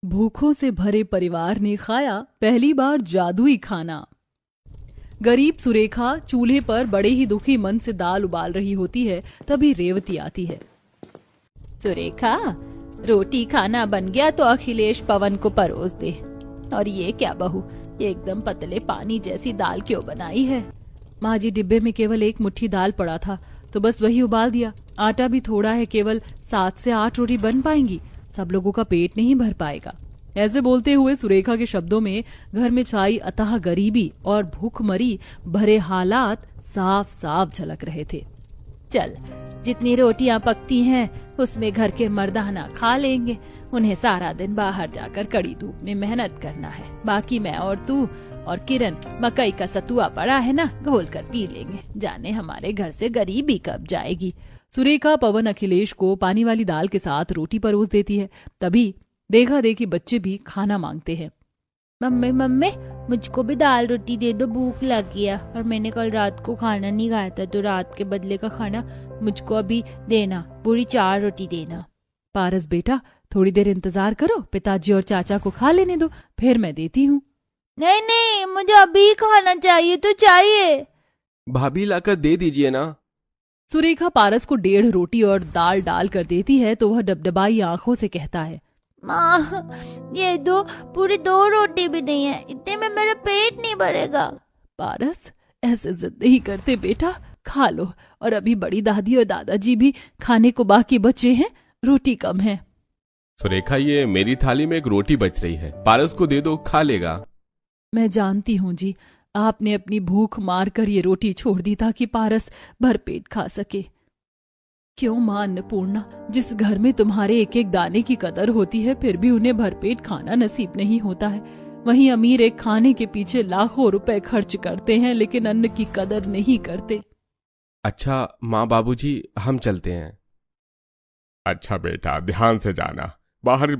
भूखों से भरे परिवार ने खाया पहली बार जादुई खाना। गरीब सुरेखा चूल्हे पर बड़े ही दुखी मन से दाल उबाल रही होती है, तभी रेवती आती है। सुरेखा, रोटी खाना बन गया तो अखिलेश पवन को परोस दे। और ये क्या बहू, ये एकदम पतले पानी जैसी दाल क्यों बनाई है? माँ जी, डिब्बे में केवल एक मुट्ठी दाल पड़ा था तो बस वही उबाल दिया। आटा भी थोड़ा है, केवल 7 से 8 रोटी बन पाएंगी, सब लोगों का पेट नहीं भर पाएगा। ऐसे बोलते हुए सुरेखा के शब्दों में घर में छाई अथाह गरीबी और भूखमरी भरे हालात साफ साफ झलक रहे थे। चल, जितनी रोटियां पकती हैं उसमें घर के मर्दाना खा लेंगे। उन्हें सारा दिन बाहर जाकर कड़ी धूप में मेहनत करना है। बाकी मैं और तू और किरण मकई का सतुआ पड़ा है ना, घोल कर पी लेंगे। जाने हमारे घर से गरीबी कब जाएगी। सुरेखा पवन अखिलेश को पानी वाली दाल के साथ रोटी परोस देती है। तभी देखा देखी बच्चे भी खाना मांगते हैं। मम्मी मम्मी, मुझको भी दाल रोटी दे दो, भूख लगी है। और मैंने कल रात को खाना नहीं खाया था, तो रात के बदले का खाना मुझको अभी देना, पूरी 4 रोटी देना। पारस बेटा, थोड़ी देर इंतजार करो, पिताजी और चाचा को खा लेने दो, फिर मैं देती हूँ। नहीं नहीं, मुझे अभी खाना चाहिए तो चाहिए। भाभी लाकर दे दीजिए ना। सुरेखा पारस को 1.5 रोटी और दाल डाल कर देती है तो वह डबडबाई आंखों से कहता है, माँ, ये दो, पूरी 2 रोटी भी नहीं है, इतने में मेरा पेट नहीं भरेगा। पारस, ऐसे जिद नहीं करते बेटा, खा लो। और अभी बड़ी दादी और दादाजी भी खाने को बाकी बचे हैं, रोटी कम है। सुरेखा, ये मेरी थाली में एक रोटी बच रही है, पारस को दे दो, खा लेगा। मैं जानती हूँ जी, आपने अपनी भूख मार कर ये रोटी छोड़ दी ताकि पारस भरपेट खा सके। क्यों मां अन्नपूर्णा, जिस घर में तुम्हारे एक एक दाने की कदर होती है फिर भी उन्हें भरपेट खाना नसीब नहीं होता है। वहीं अमीर एक खाने के पीछे लाखों रुपए खर्च करते हैं लेकिन अन्न की कदर नहीं करते। अच्छा माँ बाबूजी, हम चलते हैं। अच्छा बेटा, ध्यान से जाना, बाहर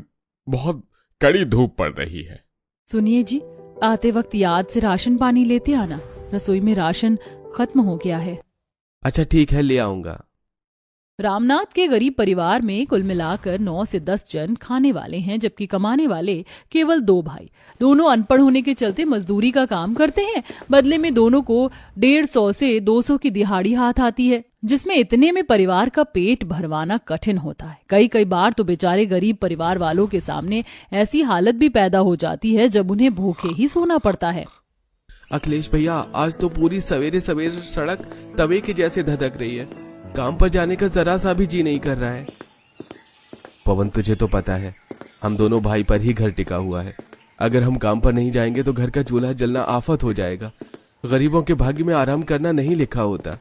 बहुत कड़ी धूप पड़ रही है। सुनिए जी, आते वक्त याद से राशन पानी लेते आना, रसोई में राशन खत्म हो गया है। अच्छा ठीक है, ले आऊंगा। रामनाथ के गरीब परिवार में कुल मिलाकर 9 से 10 जन खाने वाले हैं, जबकि कमाने वाले केवल 2 भाई। दोनों अनपढ़ होने के चलते मजदूरी का काम करते हैं। बदले में दोनों को 150 से 200 की दिहाड़ी हाथ आती है, जिसमें इतने में परिवार का पेट भरवाना कठिन होता है। कई बार तो बेचारे गरीब परिवार वालों के सामने ऐसी हालत भी पैदा हो जाती है जब उन्हें भूखे ही सोना पड़ता है। अखिलेश भैया, आज तो पूरी सवेरे सवेरे सड़क तवे के जैसे धधक रही है, काम पर जाने का जरा सा भी जी नहीं कर रहा है। पवन, तुझे तो पता है हम दोनों भाई पर ही घर टिका हुआ है। अगर हम काम पर नहीं जाएंगे तो घर का चूल्हा जलना आफत हो जाएगा। गरीबों के भाग्य में आराम करना नहीं लिखा होता।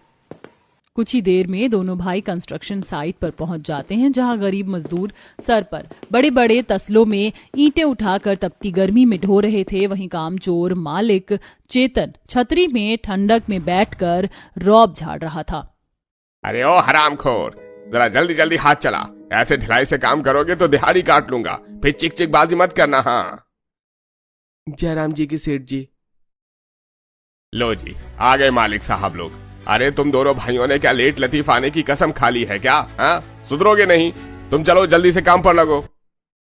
कुछ ही देर में दोनों भाई कंस्ट्रक्शन साइट पर पहुंच जाते हैं, जहां गरीब मजदूर सर पर बड़े बड़े तसलों में ईंटें उठाकर तपती गर्मी में ढो रहे थे। वहीं कामचोर मालिक चेतन छतरी में ठंडक में बैठकर रौब झाड़ रहा था। अरे ओ हरामखोर, जरा जल्दी जल्दी हाथ चला, ऐसे ढिलाई से काम करोगे तो दिहाड़ी काट लूंगा, फिर चिक चिक बाजी मत करना। हाँ, जयराम जी की सेठ जी। लो जी, आ गए मालिक साहब लोग। अरे तुम दोनों भाइयों ने क्या लेट लतीफ आने की कसम खा ली है क्या? हाँ, सुधरोगे नहीं तुम, चलो जल्दी से काम पर लगो।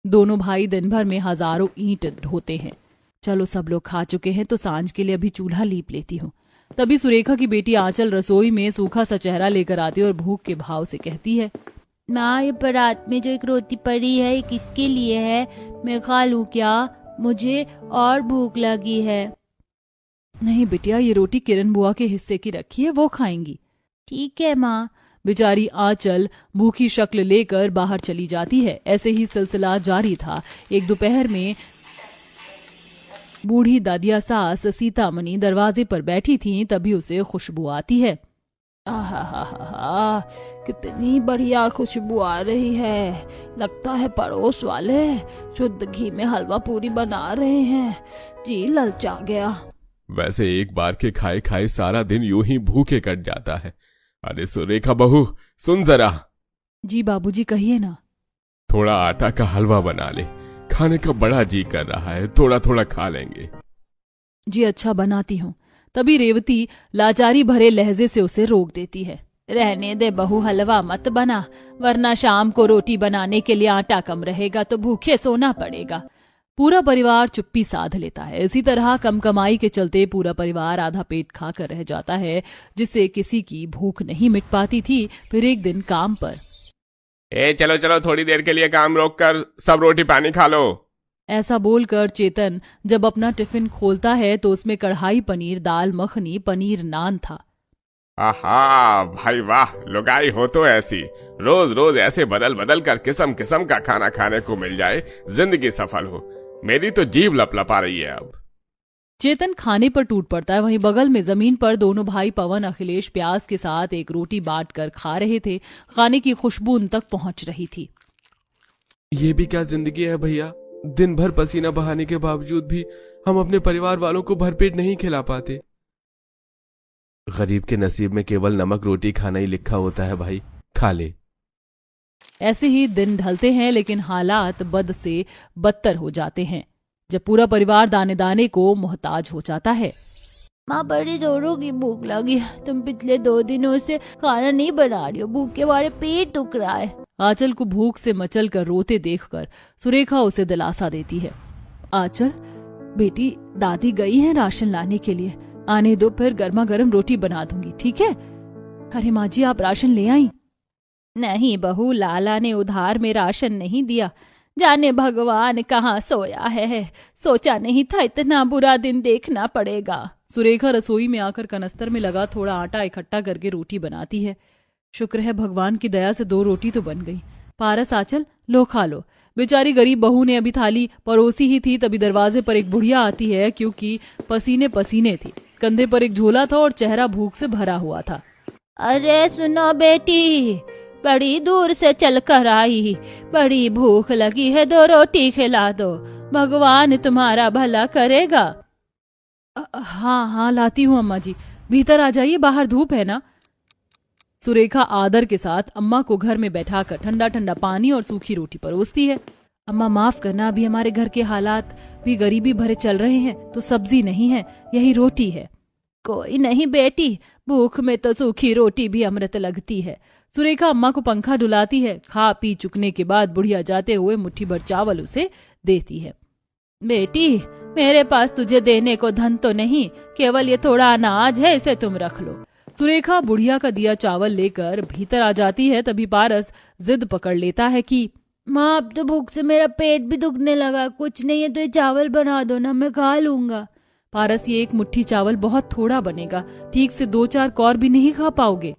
दोनों भाई दिन भर में हजारों ईंट ढोते हैं। चलो, सब लोग खा चुके हैं तो सांझ के लिए अभी चूल्हा लीप लेती हूँ। तभी सुरेखा की बेटी आंचल रसोई में सूखा सा चेहरा लेकर आती है और भूख के भाव से कहती है, माँ, ये परात में जो एक रोटी पड़ी है, ये किसके लिए है? मैं खा लूं क्या? मुझे और भूख लगी है। नहीं बिटिया, ये रोटी किरण बुआ के हिस्से की रखी है, वो खाएंगी। ठीक है माँ। बेचारी आंचल भूखी शक्ल लेकर बाहर चली जाती है। ऐसे ही सिलसिला जारी था। एक दोपहर में बूढ़ी दादिया सास सीतामणि दरवाजे पर बैठी थीं, तभी उसे खुशबू आती है। आहा, कितनी बढ़िया खुशबू आ रही है। लगता है पड़ोस वाले शुद्ध घी में हलवा पूरी बना रहे हैं। जी ललचा गया। वैसे एक बार के खाए खाए सारा दिन यूं ही भूखे कट जाता है। अरे सुरेखा बहू, सुन जरा। जी बाबूजी, कहिए ना। थोड़ा आटा का हलवा बना ले, खाने का बड़ा जी कर रहा है, थोड़ा थोड़ा खा लेंगे। जी अच्छा, बनाती हूँ। तभी रेवती लाचारी भरे लहजे से उसे रोक देती है। रहने दे बहू, हलवा मत बना, वरना शाम को रोटी बनाने के लिए आटा कम रहेगा तो भूखे सोना पड़ेगा। पूरा परिवार चुप्पी साध लेता है। इसी तरह कम कमाई के चलते पूरा परिवार आधा पेट खाकर रह जाता है, जिससे किसी की भूख नहीं मिट पाती थी। फिर एक दिन काम पर, चलो चलो, थोड़ी देर के लिए काम रोक कर सब रोटी पानी खा लो। ऐसा बोलकर चेतन जब अपना टिफिन खोलता है तो उसमें कढ़ाई पनीर, दाल मखनी, पनीर नान था। आहा भाई वाह, लुगाई हो तो ऐसी, रोज रोज ऐसे बदल बदल कर किस्म किस्म का खाना खाने को मिल जाए, जिंदगी सफल हो। मेरी तो जीभ लपलपा रही है अब। चेतन खाने पर टूट पड़ता है। वहीं बगल में जमीन पर दोनों भाई पवन, अखिलेश प्याज के साथ एक रोटी बांट कर खा रहे थे। खाने की खुशबू उन तक पहुंच रही थी। ये भी क्या जिंदगी है भैया, दिन भर पसीना बहाने के बावजूद भी हम अपने परिवार वालों को भरपेट नहीं खिला पाते। गरीब के नसीब में केवल नमक रोटी खाना ही लिखा होता है भाई, खा ले। ऐसे ही दिन ढलते हैं, लेकिन हालात बद से बदतर हो जाते हैं जब पूरा परिवार दाने दाने को मोहताज हो जाता है। माँ बड़ी जोरों की भूख लगी है। तुम पिछले 2 दिनों से खाना नहीं बना रही हो, भूख के मारे पेट दुख रहा है। आंचल को भूख से मचल कर रोते देखकर सुरेखा उसे दिलासा देती है। आंचल बेटी, दादी गई है राशन लाने के लिए, आने दो, फिर गर्मा गर्म रोटी बना दूंगी, ठीक है? अरे माँ जी, आप राशन ले आई? नहीं बहू, लाला ने उधार में राशन नहीं दिया। जाने भगवान कहाँ सोया है, सोचा नहीं था इतना बुरा दिन देखना पड़ेगा। सुरेखा रसोई में आकर कनस्तर में लगा थोड़ा आटा इकट्ठा करके रोटी बनाती है। शुक्र है भगवान की दया से 2 रोटी तो बन गई। पारस, आंचल लो, खा लो। बेचारी गरीब बहू ने अभी थाली परोसी ही थी, तभी दरवाजे पर एक बुढ़िया आती है, क्योंकि पसीने पसीने थी। कंधे पर एक झोला था और चेहरा भूख से भरा हुआ था। अरे सुनो बेटी, बड़ी दूर से चल कर आई, बड़ी भूख लगी है, 2 रोटी खिला दो, भगवान तुम्हारा भला करेगा। हाँ हाँ, लाती हूँ अम्मा जी, भीतर आ जाइए, बाहर धूप है ना। सुरेखा आदर के साथ अम्मा को घर में बैठाकर ठंडा ठंडा पानी और सूखी रोटी परोसती है। अम्मा माफ करना, अभी हमारे घर के हालात भी गरीबी भरे चल रहे हैं, तो सब्जी नहीं है, यही रोटी है। कोई नहीं बेटी, भूख में तो सूखी रोटी भी अमृत लगती है। सुरेखा अम्मा को पंखा डुलाती है। खा पी चुकने के बाद बुढ़िया जाते हुए मुट्ठी भर चावल उसे देती है। बेटी, मेरे पास तुझे देने को धन तो नहीं, केवल ये थोड़ा अनाज है, इसे तुम रख लो। सुरेखा बुढ़िया का दिया चावल लेकर भीतर आ जाती है। तभी पारस जिद पकड़ लेता है कि माँ, अब तो भूख से मेरा पेट भी दुखने लगा, कुछ नहीं है तो ये चावल बना दो ना, मैं खा लूंगा। पारस, ये 1 मुट्ठी चावल बहुत थोड़ा बनेगा, ठीक से 2-4 कौर भी नहीं खा पाओगे।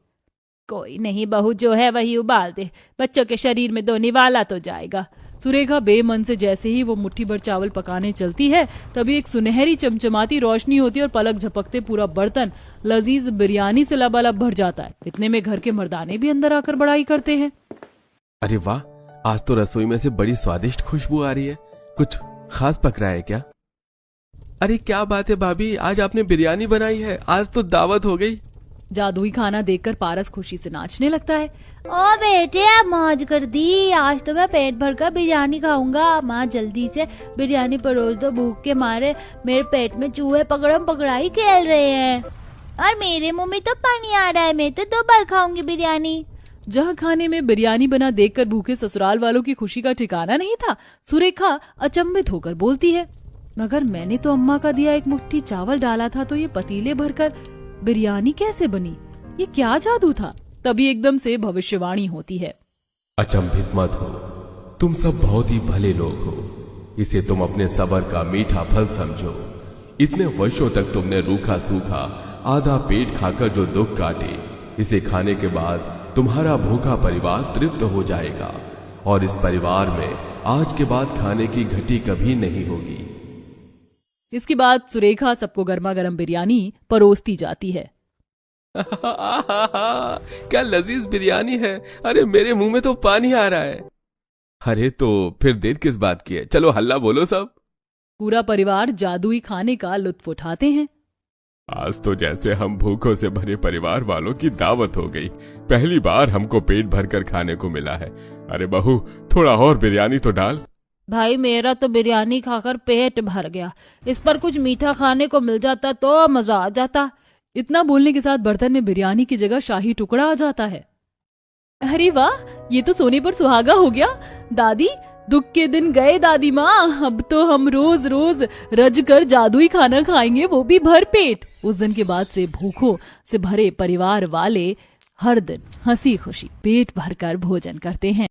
कोई नहीं बहू, जो है वही उबाल दे, बच्चों के शरीर में दो निवाला तो जाएगा। सुरेखा बेमन से जैसे ही वो मुट्ठी भर चावल पकाने चलती है, तभी एक सुनहरी चमचमाती रोशनी होती है और पलक झपकते पूरा बर्तन लजीज बिरयानी से लबालब भर जाता है। इतने में घर के मर्दाने भी अंदर आकर बड़ाई करते हैं। अरे वाह, आज तो रसोई में से बड़ी स्वादिष्ट खुशबू आ रही है, कुछ खास पक रहा है क्या? अरे क्या बात है भाभी, आज आपने बिरयानी बनाई है, आज तो दावत हो गई। जादुई खाना देखकर पारस खुशी से नाचने लगता है। ओ बेटे, आप मौज कर दी, आज तो मैं पेट भरकर बिरयानी खाऊंगा। माँ जल्दी से बिरयानी परोस दो, भूख के मारे मेरे पेट में चूहे पकड़म पकड़ाई खेल रहे हैं और मेरे मुंह में तो पानी आ रहा है। मैं तो 2 बार खाऊंगी बिरयानी। जहाँ खाने में बिरयानी बना देखकर भूखे ससुराल वालों की खुशी का ठिकाना नहीं था। सुरेखा अचंभित होकर बोलती है, मगर मैंने तो अम्मा का दिया 1 मुट्ठी चावल डाला था, तो ये पतीले भरकर बिरयानी कैसे बनी? ये क्या जादू था? तभी एकदम से भविष्यवाणी होती है। अचंभित मत हो, तुम सब बहुत ही भले लोग हो, इसे तुम अपने सब्र का मीठा फल समझो। इतने वर्षों तक तुमने रूखा सूखा आधा पेट खाकर जो दुख काटे, इसे खाने के बाद तुम्हारा भूखा परिवार तृप्त हो जाएगा और इस परिवार में आज के बाद खाने की घटी कभी नहीं होगी। इसके बाद सुरेखा सबको गर्मा गर्म बिरयानी परोसती जाती है। क्या लजीज बिरयानी है, अरे मेरे मुंह में तो पानी आ रहा है। अरे तो फिर देर किस बात की है, चलो हल्ला बोलो सब। पूरा परिवार जादुई खाने का लुत्फ उठाते हैं। आज तो जैसे हम भूखों से भरे परिवार वालों की दावत हो गई, पहली बार हमको पेट भरकर खाने को मिला है। अरे बहू, थोड़ा और बिरयानी तो डाल। भाई, मेरा तो बिरयानी खाकर पेट भर गया, इस पर कुछ मीठा खाने को मिल जाता तो मजा आ जाता। इतना बोलने के साथ बर्तन में बिरयानी की जगह शाही टुकड़ा आ जाता है। अरे वाह, ये तो सोने पर सुहागा हो गया। दादी, दुख के दिन गए दादी माँ, अब तो हम रोज रोज रज कर जादुई खाना खाएंगे, वो भी भर पेट। उस दिन के बाद से भूखों से भरे परिवार वाले हर दिन हंसी खुशी पेट भरकर भोजन करते हैं।